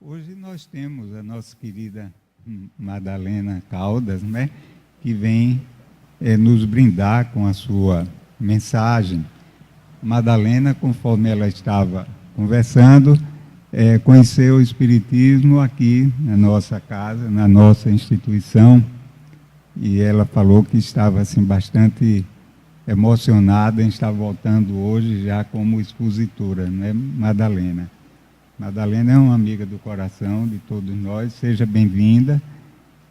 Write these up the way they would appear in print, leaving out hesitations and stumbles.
Hoje nós temos a nossa querida Madalena Caldas, né, que vem nos brindar com a sua mensagem. Madalena, conforme ela estava conversando, conheceu o Espiritismo aqui na nossa casa, na nossa instituição, e ela falou que estava assim, bastante emocionada em estar voltando hoje já como expositora, né, Madalena? Madalena é uma amiga do coração de todos nós, seja bem-vinda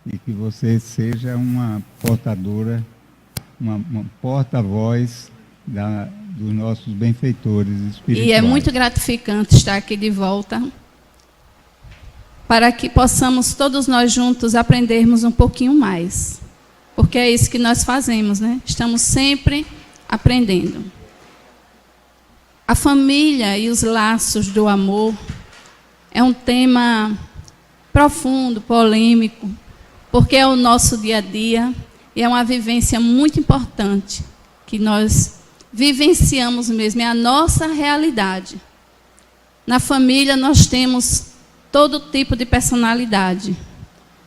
e que você seja uma portadora, uma porta-voz dos nossos benfeitores espirituais. E é muito gratificante estar aqui de volta, para que possamos todos nós juntos aprendermos um pouquinho mais, porque é isso que nós fazemos, né? Estamos sempre aprendendo. A família e os laços do amor é um tema profundo, polêmico, porque é o nosso dia a dia e é uma vivência muito importante que nós vivenciamos mesmo, é a nossa realidade. Na família nós temos todo tipo de personalidade.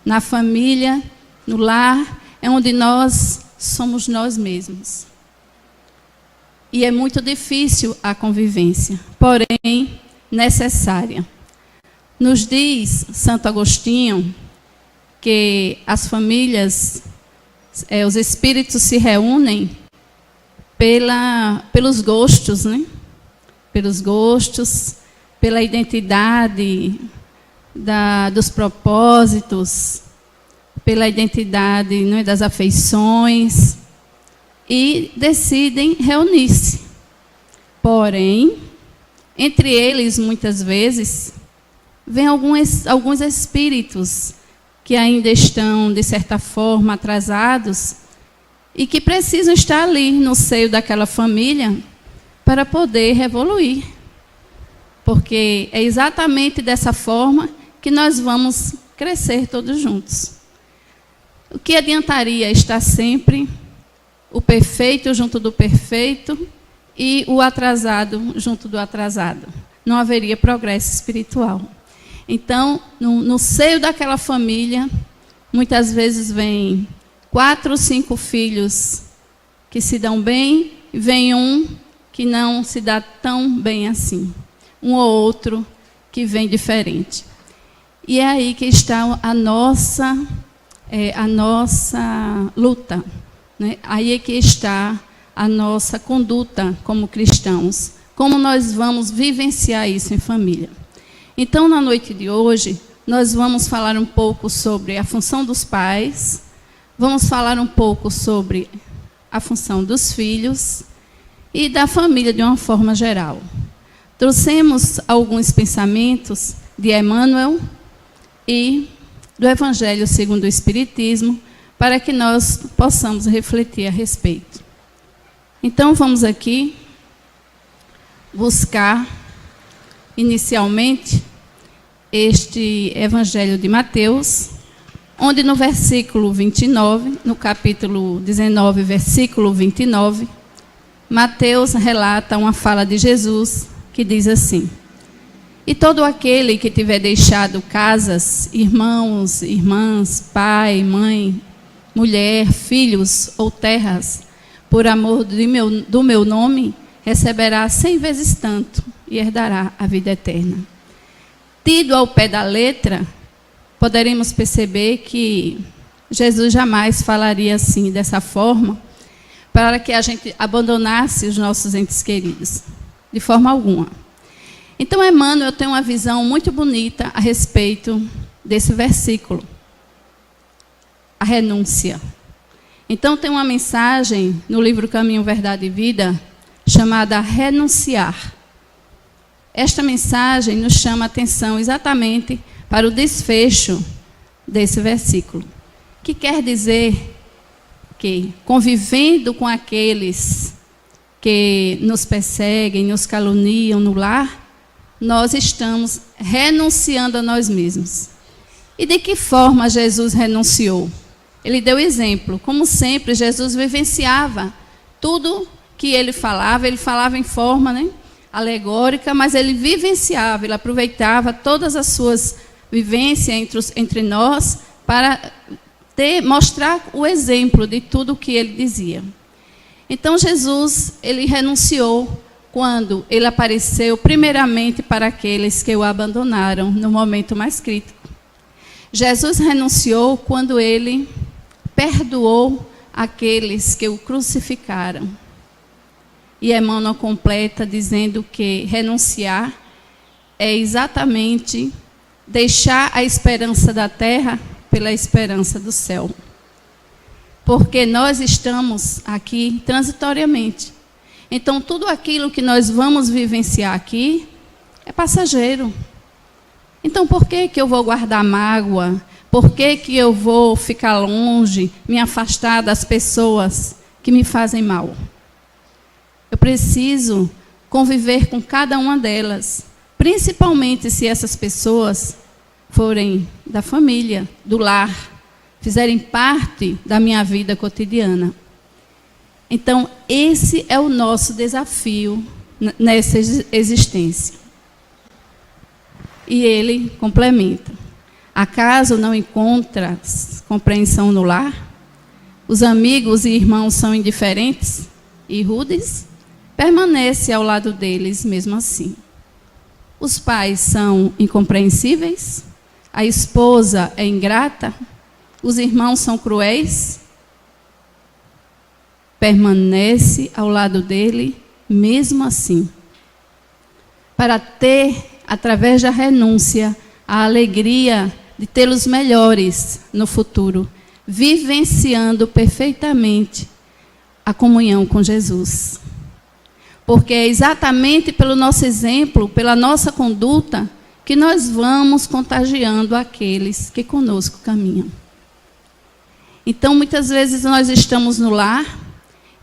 Na família, no lar, é onde nós somos nós mesmos. E é muito difícil a convivência, porém necessária. Nos diz Santo Agostinho que as famílias, os espíritos se reúnem pelos gostos, né? Pelos gostos, pela identidade dos propósitos, pela identidade, não é, das afeições, e decidem reunir-se. Porém, entre eles, muitas vezes, vêm alguns espíritos que ainda estão, de certa forma, atrasados e que precisam estar ali no seio daquela família para poder evoluir. Porque é exatamente dessa forma que nós vamos crescer todos juntos. O que adiantaria estar sempre o perfeito junto do perfeito e o atrasado junto do atrasado? Não haveria progresso espiritual. Então, no seio daquela família, muitas vezes vem 4 ou 5 filhos que se dão bem, e vem um que não se dá tão bem assim. Um ou outro que vem diferente. E é aí que está a nossa luta, né? Aí é que está a nossa conduta como cristãos. Como nós vamos vivenciar isso em família. Então, na noite de hoje, nós vamos falar um pouco sobre a função dos pais, vamos falar um pouco sobre a função dos filhos e da família de uma forma geral. Trouxemos alguns pensamentos de Emmanuel e do Evangelho segundo o Espiritismo para que nós possamos refletir a respeito. Então, vamos aqui buscar inicialmente este Evangelho de Mateus, onde no versículo 29, no capítulo 19, versículo 29, Mateus relata uma fala de Jesus que diz assim: e todo aquele que tiver deixado casas, irmãos, irmãs, pai, mãe, mulher, filhos ou terras, por amor do meu nome, receberá 100 vezes tanto e herdará a vida eterna. Tido ao pé da letra, poderemos perceber que Jesus jamais falaria assim, dessa forma, para que a gente abandonasse os nossos entes queridos, de forma alguma. Então, Emmanuel tem uma visão muito bonita a respeito desse versículo, a renúncia. Então, tem uma mensagem no livro Caminho, Verdade e Vida, chamada Renunciar. Esta mensagem nos chama a atenção exatamente para o desfecho desse versículo, que quer dizer que, convivendo com aqueles que nos perseguem, nos caluniam no lar, nós estamos renunciando a nós mesmos. E de que forma Jesus renunciou? Ele deu exemplo. Como sempre, Jesus vivenciava tudo que ele falava em forma, né, alegórica, mas ele vivenciava, ele aproveitava todas as suas vivência entre nós para mostrar o exemplo de tudo o que ele dizia. Então, Jesus, ele renunciou quando ele apareceu primeiramente para aqueles que o abandonaram no momento mais crítico. Jesus renunciou quando ele perdoou aqueles que o crucificaram. E Emmanuel completa dizendo que renunciar é exatamente deixar a esperança da terra pela esperança do céu. Porque nós estamos aqui transitoriamente. Então, tudo aquilo que nós vamos vivenciar aqui é passageiro. Então, por que eu vou guardar mágoa? Por que eu vou ficar longe, me afastar das pessoas que me fazem mal? Eu preciso conviver com cada uma delas, principalmente se essas pessoas forem da família, do lar, fizerem parte da minha vida cotidiana. Então, esse é o nosso desafio nessa existência. E ele complementa: acaso não encontras compreensão no lar? Os amigos e irmãos são indiferentes e rudes? Permanece ao lado deles mesmo assim. Os pais são incompreensíveis? A esposa é ingrata? Os irmãos são cruéis? Permanece ao lado dele mesmo assim. Para ter, através da renúncia, a alegria de tê-los melhores no futuro, vivenciando perfeitamente a comunhão com Jesus. Porque é exatamente pelo nosso exemplo, pela nossa conduta, que nós vamos contagiando aqueles que conosco caminham. Então, muitas vezes nós estamos no lar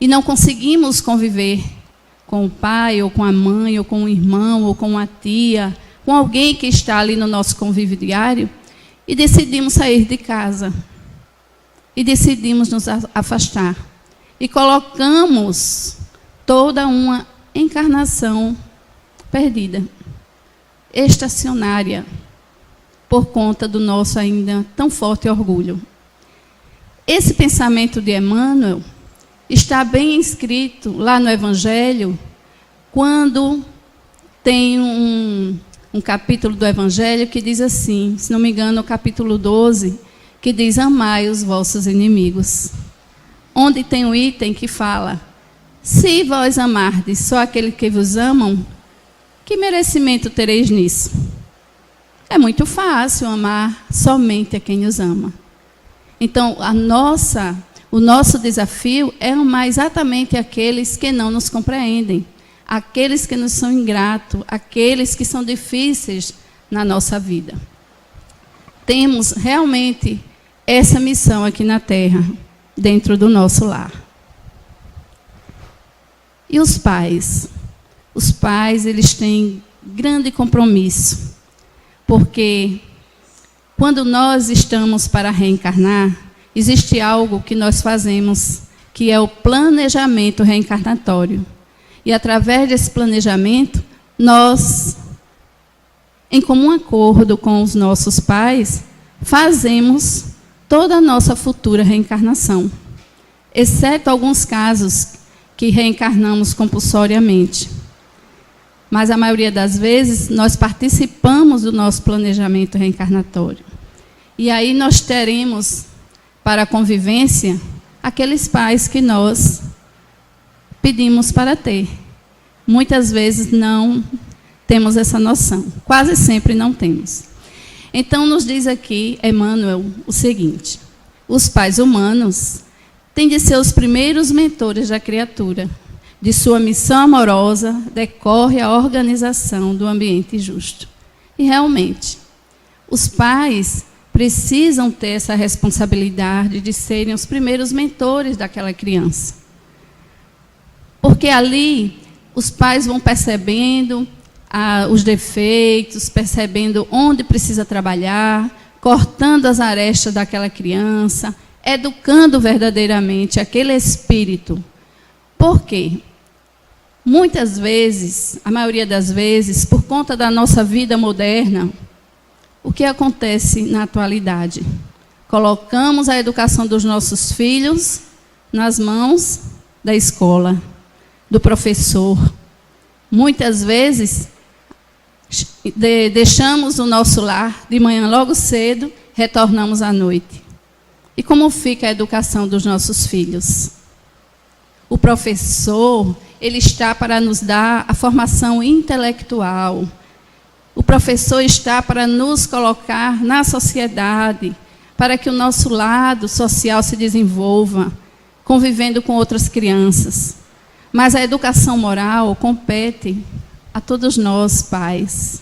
e não conseguimos conviver com o pai, ou com a mãe, ou com o irmão, ou com a tia, com alguém que está ali no nosso convívio diário, e decidimos sair de casa. E decidimos nos afastar. E colocamos toda uma encarnação perdida, estacionária, por conta do nosso ainda tão forte orgulho. Esse pensamento de Emmanuel está bem escrito lá no Evangelho, quando tem um capítulo do Evangelho que diz assim, se não me engano, o capítulo 12, que diz: amai os vossos inimigos. Onde tem um item que fala: se vós amardes só aquele que vos amam, que merecimento tereis nisso? É muito fácil amar somente a quem nos ama. Então, o nosso desafio é amar exatamente aqueles que não nos compreendem, aqueles que nos são ingratos, aqueles que são difíceis na nossa vida. Temos realmente essa missão aqui na Terra, dentro do nosso lar. E os pais? Os pais, eles têm grande compromisso, porque quando nós estamos para reencarnar, existe algo que nós fazemos, que é o planejamento reencarnatório. E através desse planejamento, nós, em comum acordo com os nossos pais, fazemos toda a nossa futura reencarnação, exceto alguns casos que reencarnamos compulsoriamente. Mas a maioria das vezes, nós participamos do nosso planejamento reencarnatório. E aí nós teremos, para a convivência, aqueles pais que nós pedimos para ter. Muitas vezes não temos essa noção. Quase sempre não temos. Então, nos diz aqui, Emmanuel, o seguinte: os pais humanos têm de ser os primeiros mentores da criatura. De sua missão amorosa decorre a organização do ambiente justo. E, realmente, os pais precisam ter essa responsabilidade de serem os primeiros mentores daquela criança. Porque ali os pais vão percebendo os defeitos, percebendo onde precisa trabalhar, cortando as arestas daquela criança, educando verdadeiramente aquele espírito. Por quê? Muitas vezes, a maioria das vezes, por conta da nossa vida moderna, o que acontece na atualidade? Colocamos a educação dos nossos filhos nas mãos da escola, do professor. Muitas vezes, deixamos o nosso lar de manhã logo cedo, retornamos à noite. E como fica a educação dos nossos filhos? O professor, ele está para nos dar a formação intelectual. O professor está para nos colocar na sociedade, para que o nosso lado social se desenvolva, convivendo com outras crianças. Mas a educação moral compete a todos nós, pais.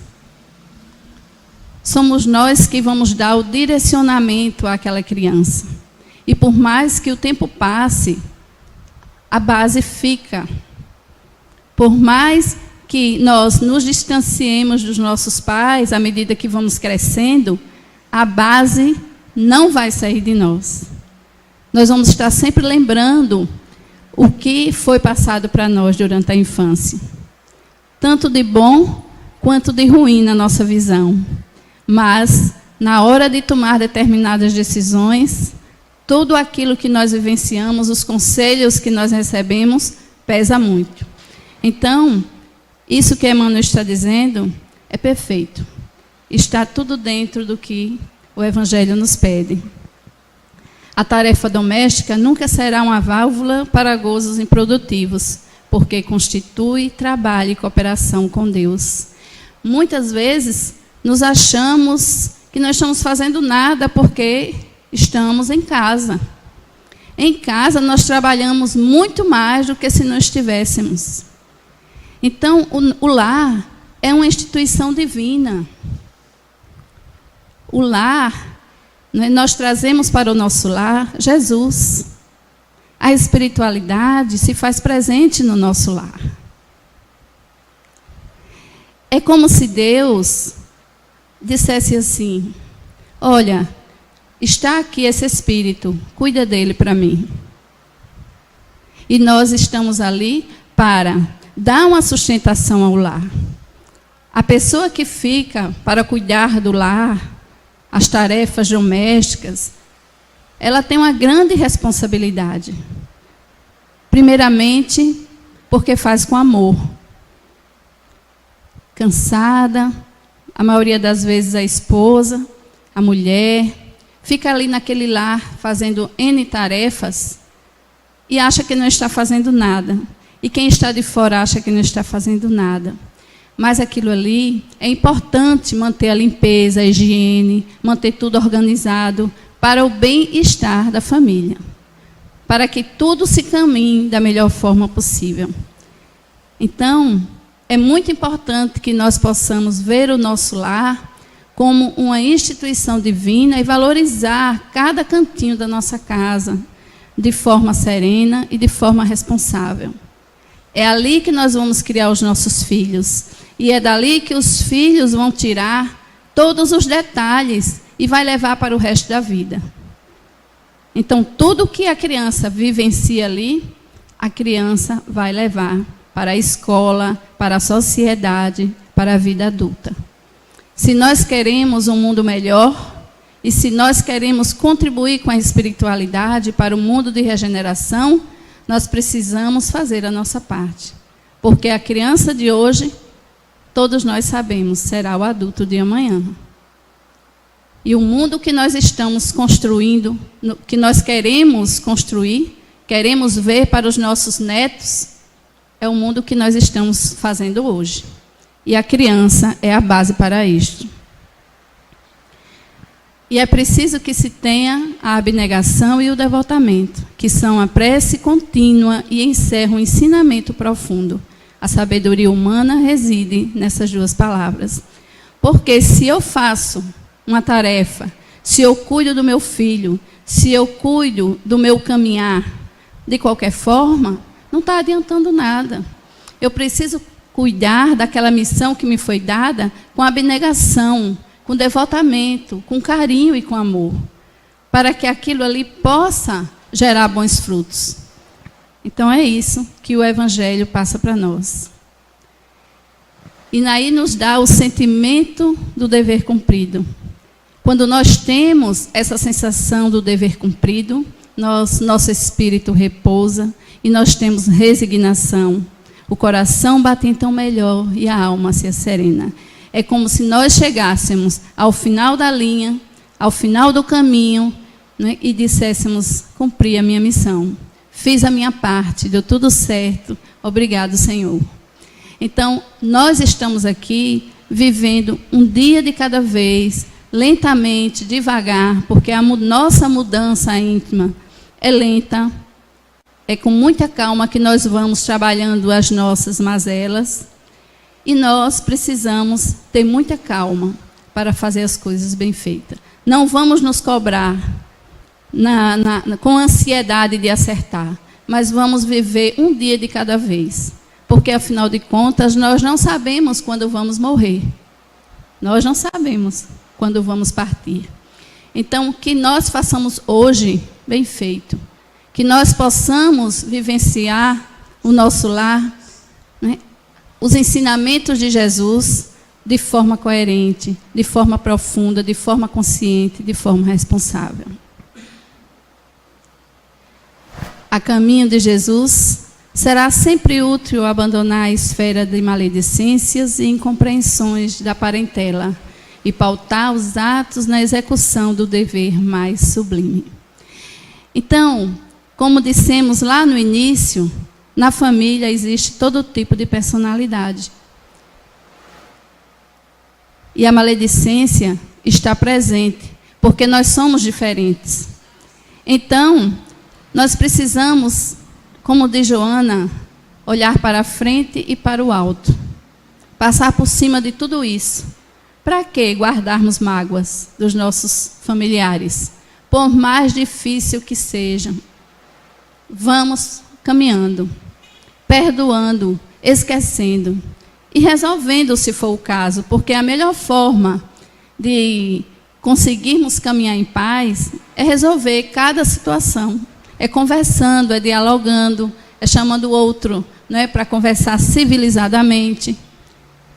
Somos nós que vamos dar o direcionamento àquela criança. E por mais que o tempo passe, a base fica. Por mais que nós nos distanciemos dos nossos pais, à medida que vamos crescendo, a base não vai sair de nós. Nós vamos estar sempre lembrando o que foi passado para nós durante a infância. Tanto de bom quanto de ruim na nossa visão. Mas, na hora de tomar determinadas decisões, tudo aquilo que nós vivenciamos, os conselhos que nós recebemos, pesa muito. Então, isso que Emmanuel está dizendo é perfeito. Está tudo dentro do que o Evangelho nos pede. A tarefa doméstica nunca será uma válvula para gozos improdutivos, porque constitui trabalho e cooperação com Deus. Muitas vezes, nos achamos que não estamos fazendo nada porque estamos em casa. Em casa, nós trabalhamos muito mais do que se não estivéssemos. Então, o lar é uma instituição divina. O lar, nós trazemos para o nosso lar Jesus. A espiritualidade se faz presente no nosso lar. É como se Deus dissesse assim: olha, está aqui esse espírito, cuida dele para mim. E nós estamos ali para dar uma sustentação ao lar. A pessoa que fica para cuidar do lar, as tarefas domésticas, ela tem uma grande responsabilidade. Primeiramente, porque faz com amor. Cansada, a maioria das vezes a esposa, a mulher, fica ali naquele lar fazendo N tarefas e acha que não está fazendo nada. E quem está de fora acha que não está fazendo nada. Mas aquilo ali é importante manter a limpeza, a higiene, manter tudo organizado para o bem-estar da família, para que tudo se caminhe da melhor forma possível. Então, é muito importante que nós possamos ver o nosso lar como uma instituição divina e valorizar cada cantinho da nossa casa de forma serena e de forma responsável. É ali que nós vamos criar os nossos filhos. E é dali que os filhos vão tirar todos os detalhes e vai levar para o resto da vida. Então, tudo que a criança vivencia ali, a criança vai levar para a escola, para a sociedade, para a vida adulta. Se nós queremos um mundo melhor e se nós queremos contribuir com a espiritualidade para o mundo de regeneração, nós precisamos fazer a nossa parte. Porque a criança de hoje, todos nós sabemos, será o adulto de amanhã. E o mundo que nós estamos construindo, que nós queremos construir, queremos ver para os nossos netos, é o mundo que nós estamos fazendo hoje. E a criança é a base para isto. E é preciso que se tenha a abnegação e o devotamento, que são a prece contínua e encerram um ensinamento profundo. A sabedoria humana reside nessas duas palavras. Porque se eu faço uma tarefa, se eu cuido do meu filho, se eu cuido do meu caminhar, de qualquer forma, não está adiantando nada. Eu preciso cuidar daquela missão que me foi dada com abnegação, com devotamento, com carinho e com amor, para que aquilo ali possa gerar bons frutos. Então é isso que o Evangelho passa para nós. E aí nos dá o sentimento do dever cumprido. Quando nós temos essa sensação do dever cumprido, nosso espírito repousa e nós temos resignação. O coração bate então melhor e a alma se serena. É como se nós chegássemos ao final da linha, ao final do caminho, né, e disséssemos: cumpri a minha missão, fiz a minha parte, deu tudo certo, obrigado, Senhor. Então, nós estamos aqui vivendo um dia de cada vez, lentamente, devagar, porque a nossa mudança íntima é lenta, é com muita calma que nós vamos trabalhando as nossas mazelas, e nós precisamos ter muita calma para fazer as coisas bem feitas. Não vamos nos cobrar com ansiedade de acertar, mas vamos viver um dia de cada vez, porque, afinal de contas, nós não sabemos quando vamos morrer. Nós não sabemos quando vamos partir. Então, que nós façamos hoje bem feito, que nós possamos vivenciar o nosso lar, né, os ensinamentos de Jesus de forma coerente, de forma profunda, de forma consciente, de forma responsável. A caminho de Jesus, será sempre útil abandonar a esfera de maledicências e incompreensões da parentela e pautar os atos na execução do dever mais sublime. Então, como dissemos lá no início, na família existe todo tipo de personalidade. E a maledicência está presente, porque nós somos diferentes. Então, nós precisamos, como diz Joana, olhar para a frente e para o alto. Passar por cima de tudo isso. Para que guardarmos mágoas dos nossos familiares? Por mais difícil que sejam. Vamos caminhando, perdoando, esquecendo e resolvendo, se for o caso, porque a melhor forma de conseguirmos caminhar em paz é resolver cada situação. É conversando, é dialogando, é chamando o outro, não é, para conversar civilizadamente.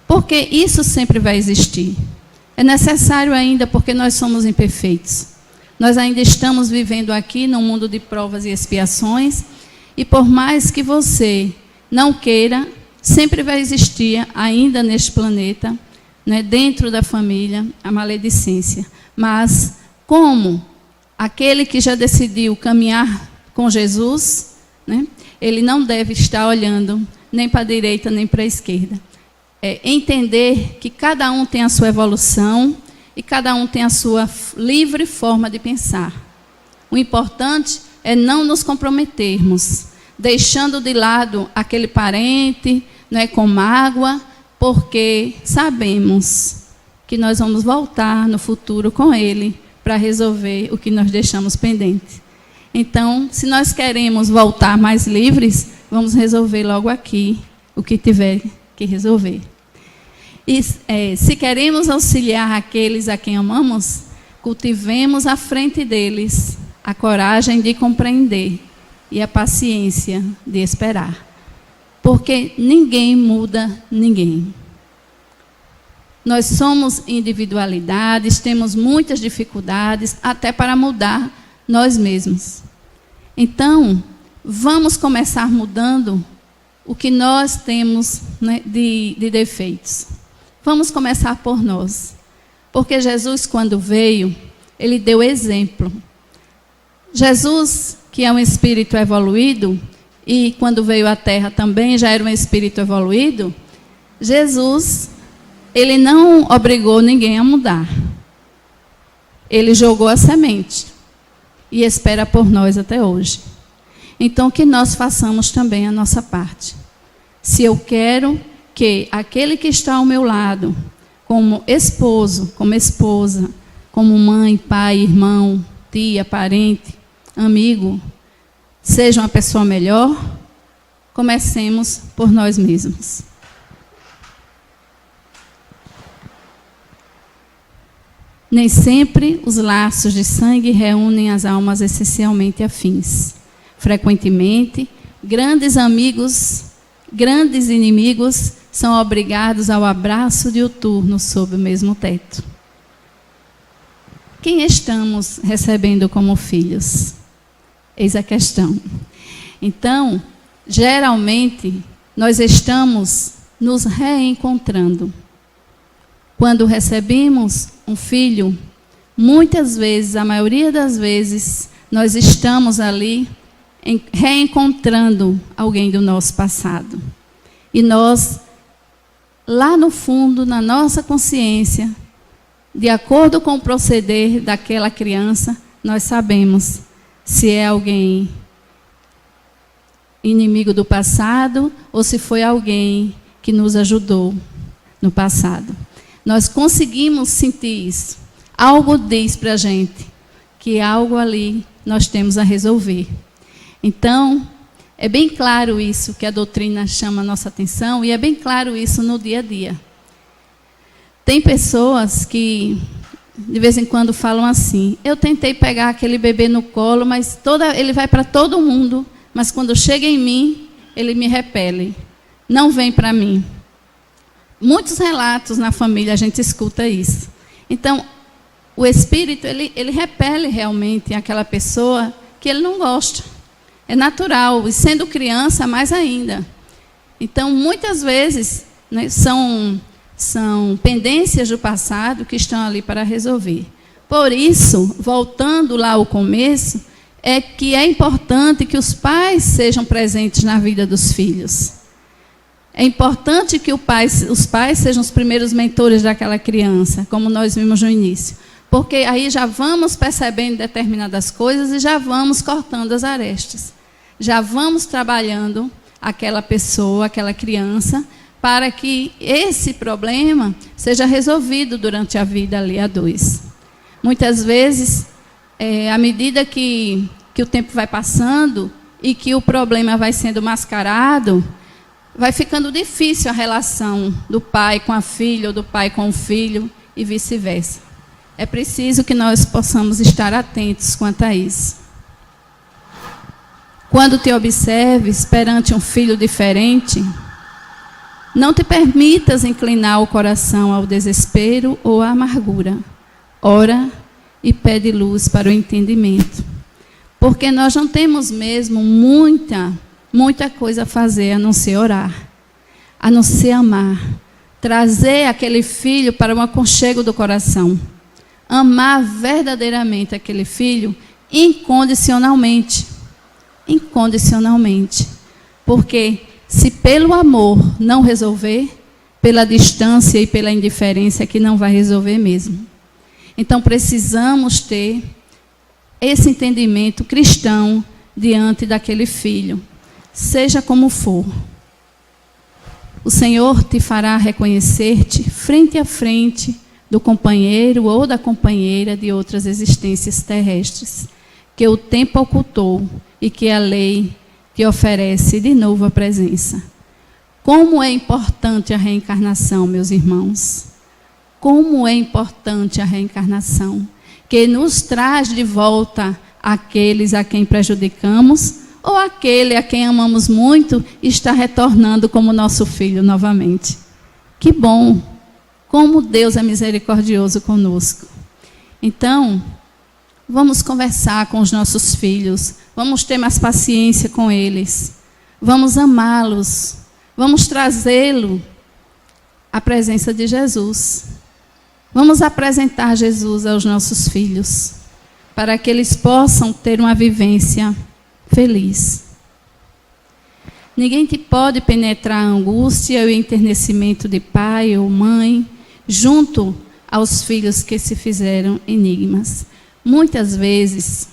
Porque isso sempre vai existir. É necessário ainda, porque nós somos imperfeitos. Nós ainda estamos vivendo aqui num mundo de provas e expiações, e por mais que você não queira, sempre vai existir ainda neste planeta, né, dentro da família, a maledicência. Mas como aquele que já decidiu caminhar com Jesus, né, ele não deve estar olhando nem para a direita nem para a esquerda. É entender que cada um tem a sua evolução e cada um tem a sua livre forma de pensar. O importante é não nos comprometermos, deixando de lado aquele parente, né, com mágoa, porque sabemos que nós vamos voltar no futuro com ele para resolver o que nós deixamos pendente. Então, se nós queremos voltar mais livres, vamos resolver logo aqui o que tiver que resolver. E se queremos auxiliar aqueles a quem amamos, cultivemos à frente deles a coragem de compreender e a paciência de esperar. Porque ninguém muda ninguém. Nós somos individualidades, temos muitas dificuldades até para mudar nós mesmos. Então, vamos começar mudando o que nós temos, né, de defeitos. Vamos começar por nós. Porque Jesus, quando veio, ele deu exemplo. Jesus, que é um espírito evoluído, e quando veio à Terra também já era um espírito evoluído, Jesus, ele não obrigou ninguém a mudar. Ele jogou a semente e espera por nós até hoje. Então, que nós façamos também a nossa parte. Se eu quero que aquele que está ao meu lado, como esposo, como esposa, como mãe, pai, irmão, tia, parente, amigo, seja uma pessoa melhor, comecemos por nós mesmos. Nem sempre os laços de sangue reúnem as almas essencialmente afins. Frequentemente, grandes amigos, grandes inimigos são obrigados ao abraço diuturno sob o mesmo teto. quem estamos recebendo como filhos? Eis a questão. Então, geralmente, nós estamos nos reencontrando. Quando recebemos um filho, muitas vezes, a maioria das vezes, nós estamos ali reencontrando alguém do nosso passado. E nós, lá no fundo, na nossa consciência, de acordo com o proceder daquela criança, nós sabemos se é alguém inimigo do passado ou se foi alguém que nos ajudou no passado. Nós conseguimos sentir isso. Algo diz para a gente que algo ali nós temos a resolver. Então, é bem claro isso que a doutrina chama a nossa atenção e é bem claro isso no dia a dia. Tem pessoas que, de vez em quando, falam assim: eu tentei pegar aquele bebê no colo, mas ele vai para todo mundo, mas quando chega em mim, ele me repele. Não vem para mim. Muitos relatos na família a gente escuta isso. Então, o espírito, ele repele realmente aquela pessoa que ele não gosta. É natural, e sendo criança, mais ainda. Então, muitas vezes, né, são pendências do passado que estão ali para resolver. Por isso, voltando lá ao começo, é que é importante que os pais sejam presentes na vida dos filhos. É importante que os pais sejam os primeiros mentores daquela criança, como nós vimos no início. Porque aí já vamos percebendo determinadas coisas e já vamos cortando as arestas. Já vamos trabalhando aquela pessoa, aquela criança, para que esse problema seja resolvido durante a vida ali a dois. Muitas vezes, à medida que o tempo vai passando e que o problema vai sendo mascarado, vai ficando difícil a relação do pai com a filha ou do pai com o filho e vice-versa. É preciso que nós possamos estar atentos quanto a isso. Quando te observes perante um filho diferente, não te permitas inclinar o coração ao desespero ou à amargura. Ora e pede luz para o entendimento. Porque nós não temos mesmo muita coisa a fazer a não ser orar, a não ser amar. Trazer aquele filho para um aconchego do coração. Amar verdadeiramente aquele filho incondicionalmente. Incondicionalmente. Porque se pelo amor não resolver, pela distância e pela indiferença que não vai resolver mesmo. Então precisamos ter esse entendimento cristão diante daquele filho, seja como for. O Senhor te fará reconhecer-te frente a frente do companheiro ou da companheira de outras existências terrestres, que o tempo ocultou e que a lei te oferece de novo a presença. Como é importante a reencarnação, meus irmãos. Como é importante a reencarnação, que nos traz de volta aqueles a quem prejudicamos, ou aquele a quem amamos muito e está retornando como nosso filho novamente. Que bom! Como Deus é misericordioso conosco. Então, vamos conversar com os nossos filhos, vamos ter mais paciência com eles, vamos amá-los, vamos trazê-lo à presença de Jesus. Vamos apresentar Jesus aos nossos filhos, para que eles possam ter uma vivência feliz. Ninguém te pode penetrar a angústia e o enternecimento de pai ou mãe, junto aos filhos que se fizeram enigmas. Muitas vezes,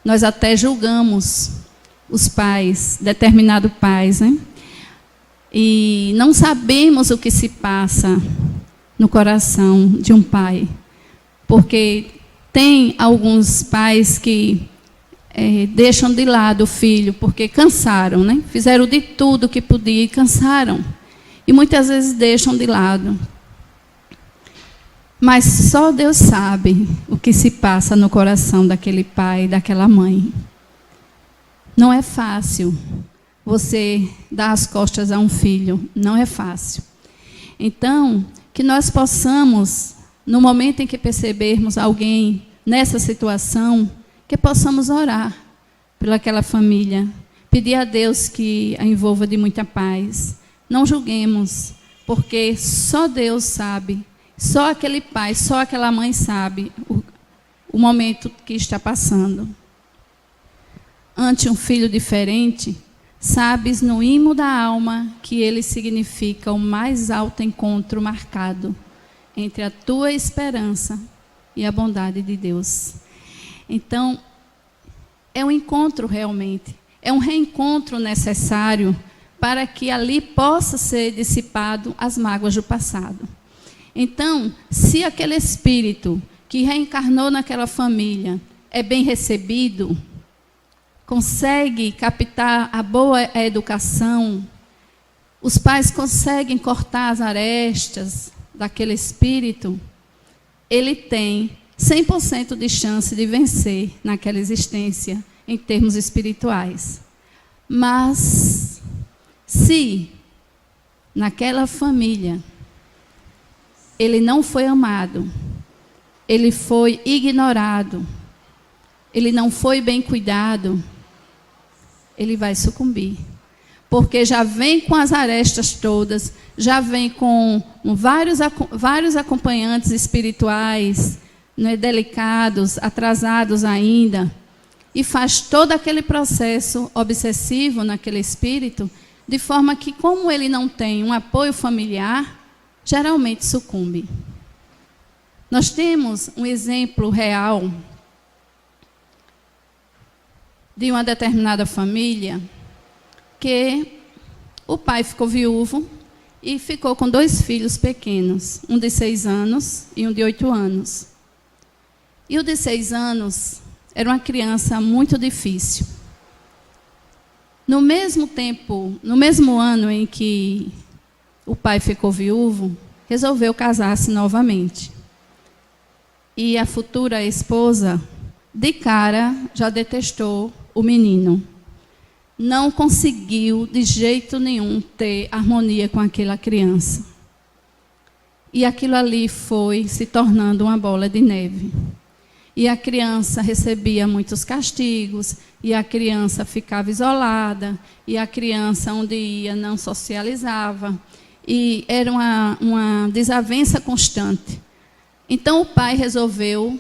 nós até julgamos os pais, determinados pais, né? E não sabemos o que se passa no coração de um pai. Porque tem alguns pais que deixam de lado o filho, porque cansaram, né? Fizeram de tudo que podia e cansaram. E muitas vezes deixam de lado. Mas só Deus sabe o que se passa no coração daquele pai e daquela mãe. Não é fácil você dar as costas a um filho. Não é fácil. Então, que nós possamos, no momento em que percebermos alguém nessa situação, que possamos orar pelaquela família, pedir a Deus que a envolva de muita paz. Não julguemos, porque só Deus sabe, só aquele pai, só aquela mãe sabe o momento que está passando. Ante um filho diferente, sabes no imo da alma que ele significa o mais alto encontro marcado entre a tua esperança e a bondade de Deus. Então, é um encontro realmente, é um reencontro necessário para que ali possa ser dissipado as mágoas do passado. Então, se aquele espírito que reencarnou naquela família é bem recebido, consegue captar a boa educação, os pais conseguem cortar as arestas daquele espírito, ele tem 100% de chance de vencer naquela existência em termos espirituais. Mas, se naquela família ele não foi amado, ele foi ignorado, ele não foi bem cuidado, ele vai sucumbir. Porque já vem com as arestas todas, já vem com vários acompanhantes espirituais, né, delicados, atrasados ainda, e faz todo aquele processo obsessivo naquele espírito, de forma que, como ele não tem um apoio familiar, geralmente sucumbe. Nós temos um exemplo real de uma determinada família que o pai ficou viúvo e ficou com 2 filhos pequenos, um de 6 anos e um de 8 anos. E o de 6 anos era uma criança muito difícil. No mesmo tempo, no mesmo ano em que o pai ficou viúvo, resolveu casar-se novamente. E a futura esposa, de cara, já detestou o menino. Não conseguiu, de jeito nenhum, ter harmonia com aquela criança. E aquilo ali foi se tornando uma bola de neve. E a criança recebia muitos castigos, e a criança ficava isolada, e a criança, onde ia, não socializava. E era uma desavença constante. Então, o pai resolveu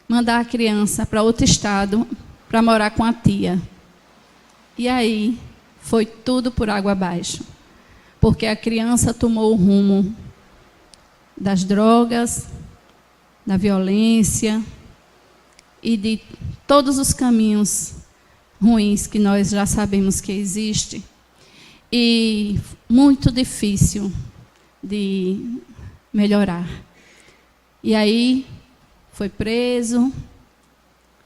mandar a criança para outro estado, para morar com a tia. E aí, foi tudo por água abaixo. Porque a criança tomou o rumo das drogas, da violência e de todos os caminhos ruins que nós já sabemos que existem. E muito difícil de melhorar. E aí, foi preso,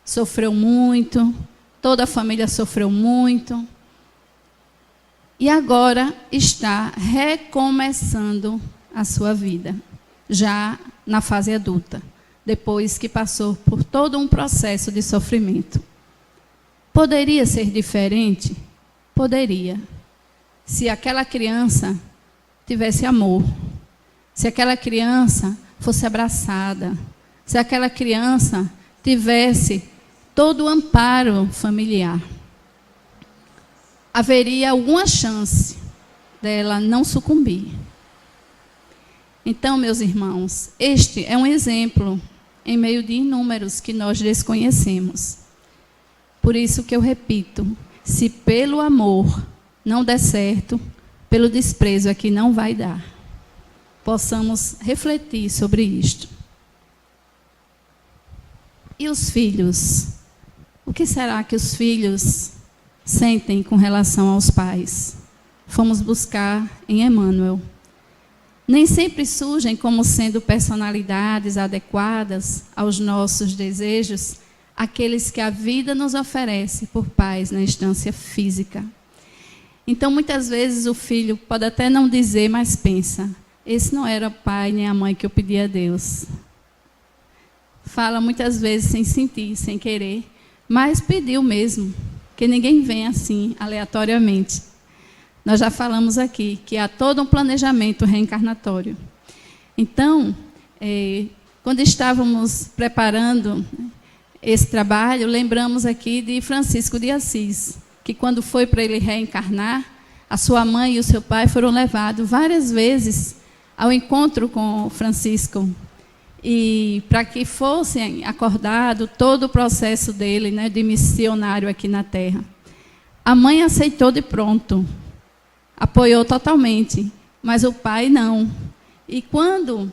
sofreu muito, toda a família sofreu muito. E agora está recomeçando a sua vida, já na fase adulta, depois que passou por todo um processo de sofrimento. Poderia ser diferente? Poderia. Se aquela criança tivesse amor, se aquela criança fosse abraçada, se aquela criança tivesse todo o amparo familiar, haveria alguma chance dela não sucumbir. Então, meus irmãos, este é um exemplo em meio de inúmeros que nós desconhecemos. Por isso que eu repito, se pelo amor não der certo, pelo desprezo é que não vai dar. Possamos refletir sobre isto. E os filhos? O que será que os filhos sentem com relação aos pais? Fomos buscar em Emmanuel. Nem sempre surgem como sendo personalidades adequadas aos nossos desejos, aqueles que a vida nos oferece por pais na instância física. Então, muitas vezes, o filho pode até não dizer, mas pensa, esse não era o pai nem a mãe que eu pedi a Deus. Fala muitas vezes sem sentir, sem querer, mas pediu mesmo, que ninguém vem assim, aleatoriamente. Nós já falamos aqui que há todo um planejamento reencarnatório. Então, quando estávamos preparando esse trabalho, lembramos aqui de Francisco de Assis, que quando foi para ele reencarnar, a sua mãe e o seu pai foram levados várias vezes ao encontro com Francisco, e para que fosse acordado todo o processo dele, né, de missionário aqui na Terra. A mãe aceitou de pronto, apoiou totalmente, mas o pai não. E quando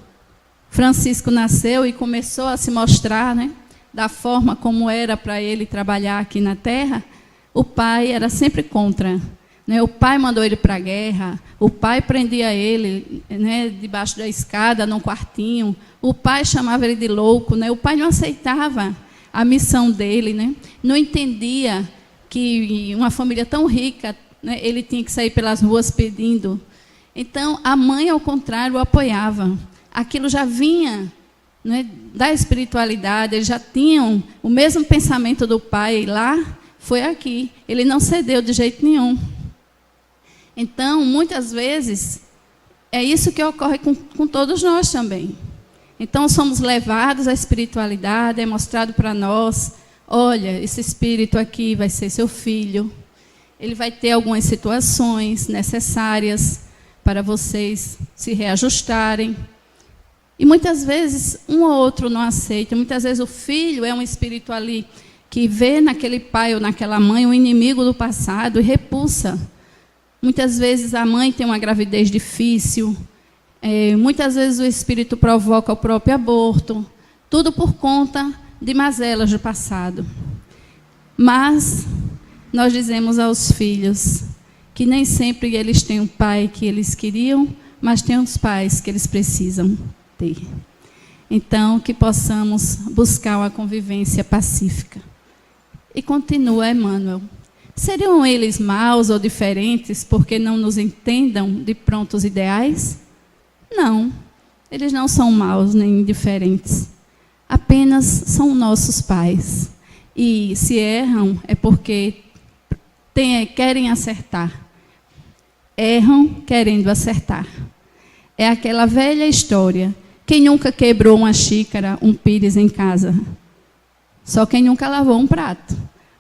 Francisco nasceu e começou a se mostrar, né, da forma como era para ele trabalhar aqui na Terra, o pai era sempre contra. Né? O pai mandou ele para a guerra, o pai prendia ele, né, debaixo da escada, num quartinho, o pai chamava ele de louco, né? O pai não aceitava a missão dele, né? Não entendia que uma família tão rica, né, ele tinha que sair pelas ruas pedindo. Então, a mãe, ao contrário, o apoiava. Aquilo já vinha, né, da espiritualidade, eles já tinham o mesmo pensamento do pai lá, foi aqui. Ele não cedeu de jeito nenhum. Então, muitas vezes, é isso que ocorre com todos nós também. Então, somos levados à espiritualidade, é mostrado para nós, olha, esse espírito aqui vai ser seu filho, ele vai ter algumas situações necessárias para vocês se reajustarem. E muitas vezes, um ou outro não aceita, muitas vezes o filho é um espírito ali que vê naquele pai ou naquela mãe um inimigo do passado e repulsa. Muitas vezes a mãe tem uma gravidez difícil, muitas vezes o espírito provoca o próprio aborto, tudo por conta de mazelas do passado. Mas nós dizemos aos filhos que nem sempre eles têm o pai que eles queriam, mas têm os pais que eles precisam ter. Então, que possamos buscar uma convivência pacífica. E continua Emmanuel. Seriam eles maus ou diferentes porque não nos entendam de pronto os ideais? Não, eles não são maus nem indiferentes. Apenas são nossos pais. E se erram é porque querem acertar. Erram querendo acertar. É aquela velha história. Quem nunca quebrou uma xícara, um pires em casa? Só quem nunca lavou um prato.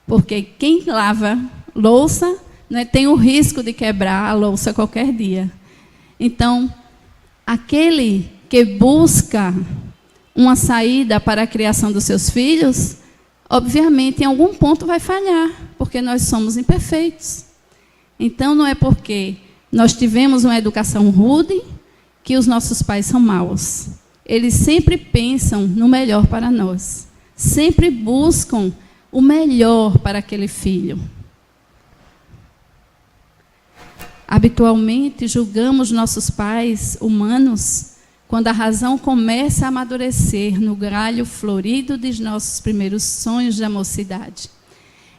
Porque quem lava louça, né, tem o risco de quebrar a louça qualquer dia. Então, aquele que busca uma saída para a criação dos seus filhos, obviamente, em algum ponto vai falhar, porque nós somos imperfeitos. Então, não é porque nós tivemos uma educação rude que os nossos pais são maus. Eles sempre pensam no melhor para nós. Sempre buscam o melhor para aquele filho. Habitualmente, julgamos nossos pais humanos quando a razão começa a amadurecer no galho florido dos nossos primeiros sonhos da mocidade.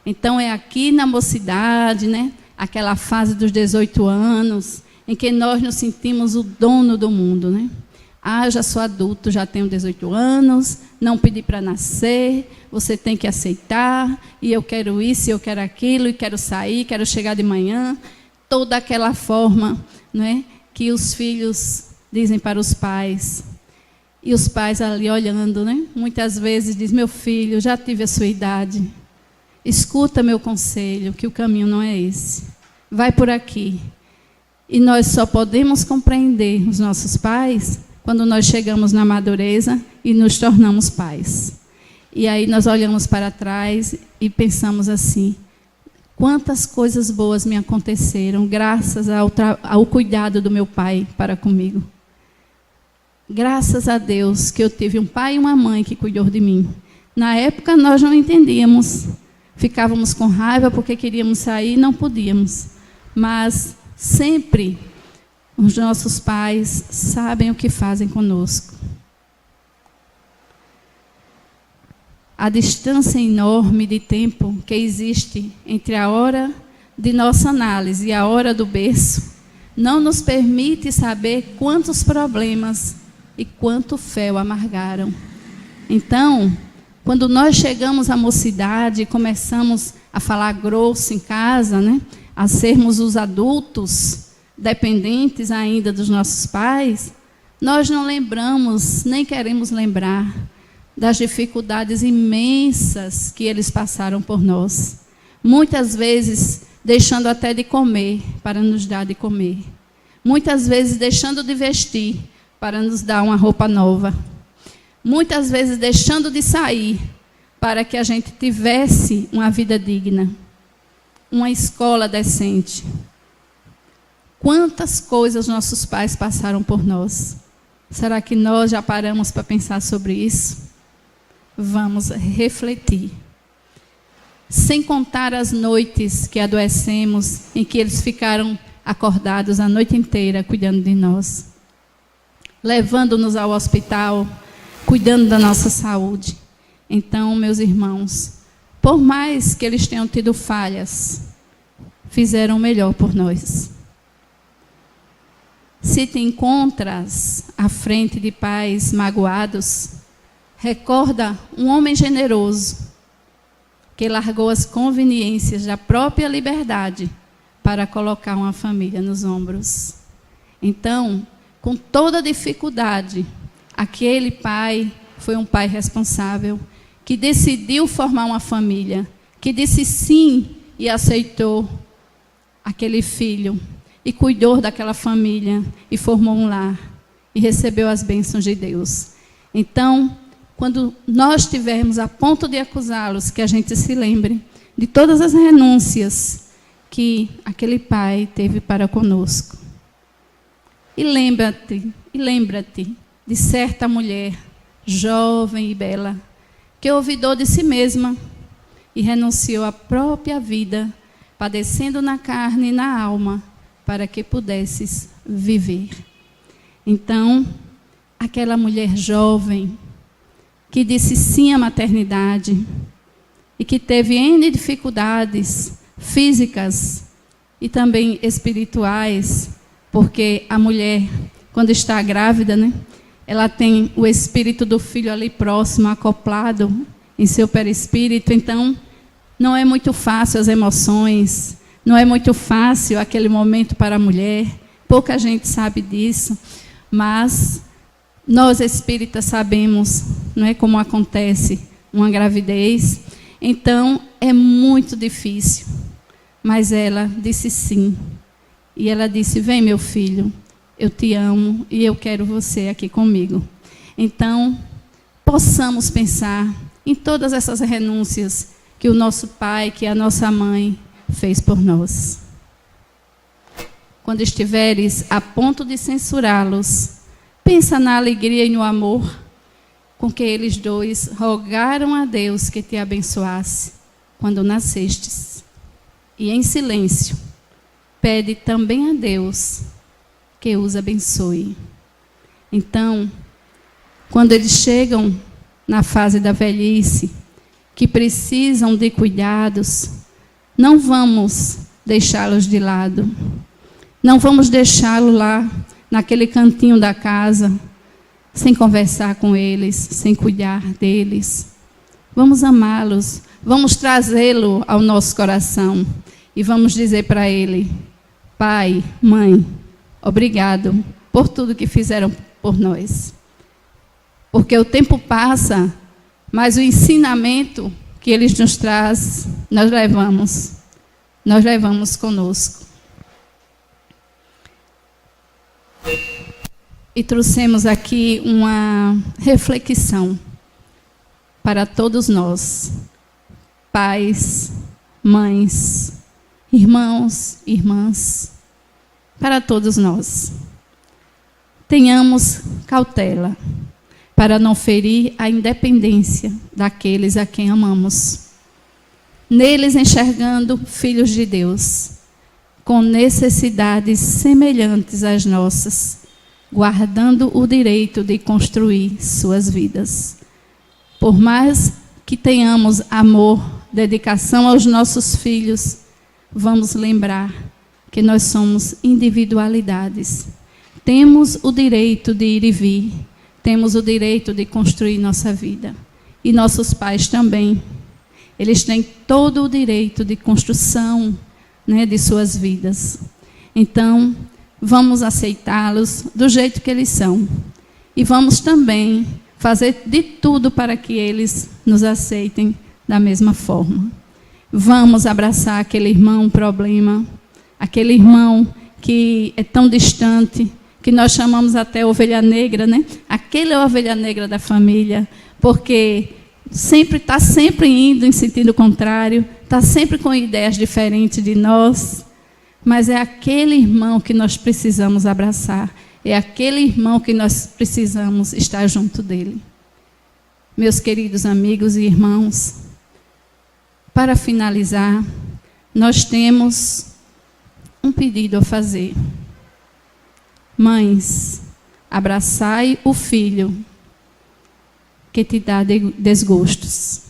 Então, é aqui na mocidade, né, aquela fase dos 18 anos, em que nós nos sentimos o dono do mundo, né? Ah, já sou adulto, já tenho 18 anos, não pedi para nascer, você tem que aceitar, e eu quero isso, e eu quero aquilo, e quero sair, quero chegar de manhã. Toda aquela forma, né, que os filhos dizem para os pais. E os pais ali olhando, né, muitas vezes dizem, meu filho, já tive a sua idade, escuta meu conselho, que o caminho não é esse. Vai por aqui. E nós só podemos compreender os nossos pais quando nós chegamos na madureza e nos tornamos pais. E aí nós olhamos para trás e pensamos assim, quantas coisas boas me aconteceram graças ao cuidado do meu pai para comigo. Graças a Deus que eu tive um pai e uma mãe que cuidou de mim. Na época nós não entendíamos, ficávamos com raiva porque queríamos sair e não podíamos. Mas sempre os nossos pais sabem o que fazem conosco. A distância enorme de tempo que existe entre a hora de nossa análise e a hora do berço não nos permite saber quantos problemas e quanto fel amargaram. Então, quando nós chegamos à mocidade e começamos a falar grosso em casa, né, a sermos os adultos dependentes ainda dos nossos pais, nós não lembramos, nem queremos lembrar das dificuldades imensas que eles passaram por nós. Muitas vezes deixando até de comer para nos dar de comer. Muitas vezes deixando de vestir para nos dar uma roupa nova. Muitas vezes deixando de sair para que a gente tivesse uma vida digna, uma escola decente. Quantas coisas nossos pais passaram por nós. Será que nós já paramos para pensar sobre isso? Vamos refletir. Sem contar as noites que adoecemos, em que eles ficaram acordados a noite inteira cuidando de nós, levando-nos ao hospital, cuidando da nossa saúde. Então, meus irmãos, por mais que eles tenham tido falhas, fizeram o melhor por nós. Se te encontras à frente de pais magoados, recorda um homem generoso que largou as conveniências da própria liberdade para colocar uma família nos ombros. Então, com toda dificuldade, aquele pai foi um pai responsável, que decidiu formar uma família, que disse sim e aceitou aquele filho, e cuidou daquela família, e formou um lar, e recebeu as bênçãos de Deus. Então, quando nós estivermos a ponto de acusá-los, que a gente se lembre de todas as renúncias que aquele pai teve para conosco. E lembra-te de certa mulher, jovem e bela, que ouvidou de si mesma e renunciou à própria vida, padecendo na carne e na alma, para que pudesses viver. Então, aquela mulher jovem, que disse sim à maternidade e que teve N dificuldades físicas e também espirituais, porque a mulher, quando está grávida, né, ela tem o espírito do filho ali próximo, acoplado em seu perispírito, então não é muito fácil as emoções, não é muito fácil aquele momento para a mulher, pouca gente sabe disso, mas nós espíritas sabemos, não é, como acontece uma gravidez. Então, é muito difícil. Mas ela disse sim. E ela disse, vem meu filho, eu te amo e eu quero você aqui comigo. Então, possamos pensar em todas essas renúncias que o nosso pai, que a nossa mãe fez por nós. Quando estiveres a ponto de censurá-los, pensa na alegria e no amor com que eles dois rogaram a Deus que te abençoasse quando nascestes. E em silêncio, pede também a Deus que os abençoe. Então, quando eles chegam na fase da velhice, que precisam de cuidados, não vamos deixá-los de lado. Não vamos deixá-lo lá naquele cantinho da casa, sem conversar com eles, sem cuidar deles. Vamos amá-los, vamos trazê-lo ao nosso coração e vamos dizer para ele, pai, mãe, obrigado por tudo que fizeram por nós. Porque o tempo passa, mas o ensinamento que eles nos trazem, nós levamos conosco. E trouxemos aqui uma reflexão para todos nós, pais, mães, irmãos, irmãs, para todos nós. Tenhamos cautela para não ferir a independência daqueles a quem amamos. Neles enxergando filhos de Deus, com necessidades semelhantes às nossas, guardando o direito de construir suas vidas. Por mais que tenhamos amor, dedicação aos nossos filhos, vamos lembrar que nós somos individualidades. Temos o direito de ir e vir, temos o direito de construir nossa vida. E nossos pais também. Eles têm todo o direito de construção, né, de suas vidas. Então, vamos aceitá-los do jeito que eles são. E vamos também fazer de tudo para que eles nos aceitem da mesma forma. Vamos abraçar aquele irmão problema, aquele irmão que é tão distante, que nós chamamos até ovelha negra, né? Aquele é a ovelha negra da família, porque está sempre indo em sentido contrário, está sempre com ideias diferentes de nós, mas é aquele irmão que nós precisamos abraçar, é aquele irmão que nós precisamos estar junto dele. Meus queridos amigos e irmãos, para finalizar, nós temos um pedido a fazer. Mães, abraçai o filho que te dá desgostos.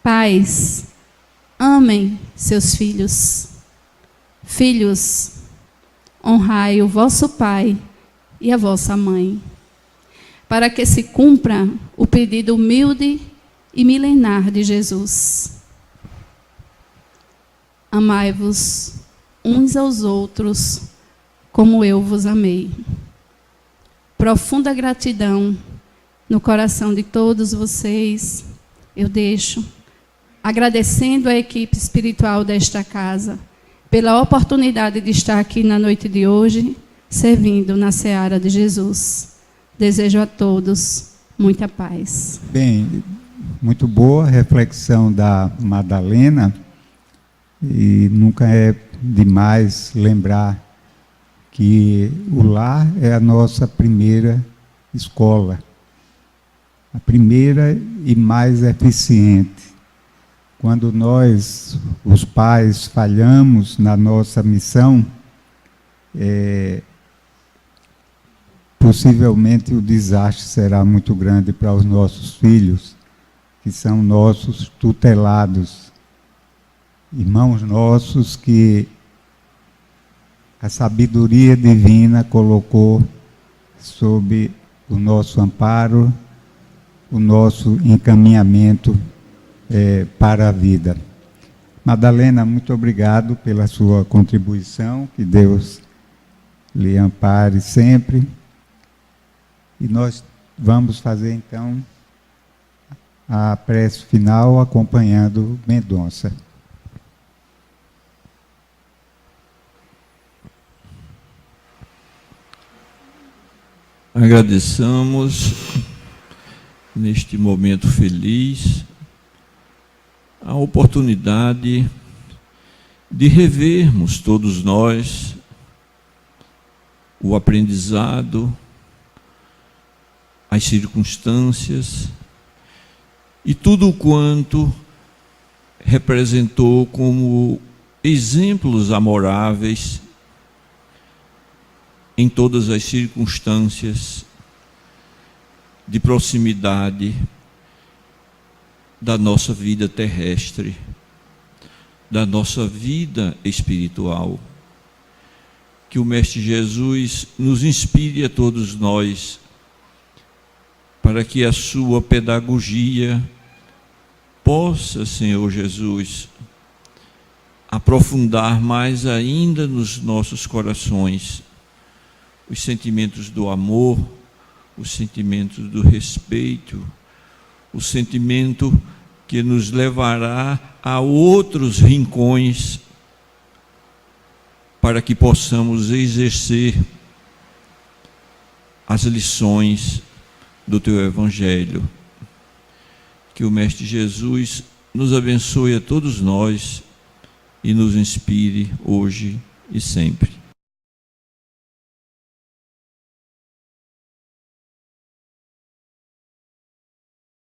Pais, amem seus filhos. Filhos, honrai o vosso pai e a vossa mãe, para que se cumpra o pedido humilde e milenar de Jesus. Amai-vos uns aos outros, como eu vos amei. Profunda gratidão no coração de todos vocês, eu deixo, agradecendo a equipe espiritual desta casa, pela oportunidade de estar aqui na noite de hoje, servindo na seara de Jesus. Desejo a todos muita paz. Bem, muito boa reflexão da Madalena, e nunca é demais lembrar que o lar é a nossa primeira escola, a primeira e mais eficiente. Quando nós, os pais, falhamos na nossa missão, possivelmente o desastre será muito grande para os nossos filhos, que são nossos tutelados, irmãos nossos que a sabedoria divina colocou sob o nosso amparo, o nosso encaminhamento para a vida. Madalena, muito obrigado pela sua contribuição, que Deus lhe ampare sempre. E nós vamos fazer, então, a prece final acompanhando Mendonça. Agradeçamos, neste momento feliz, a oportunidade de revermos todos nós o aprendizado, as circunstâncias e tudo quanto representou como exemplos amoráveis em todas as circunstâncias de proximidade da nossa vida terrestre, da nossa vida espiritual. Que o Mestre Jesus nos inspire a todos nós, para que a sua pedagogia possa, Senhor Jesus, aprofundar mais ainda nos nossos corações os sentimentos do amor, os sentimentos do respeito, o sentimento que nos levará a outros rincões, para que possamos exercer as lições do Teu Evangelho. Que o Mestre Jesus nos abençoe a todos nós e nos inspire hoje e sempre.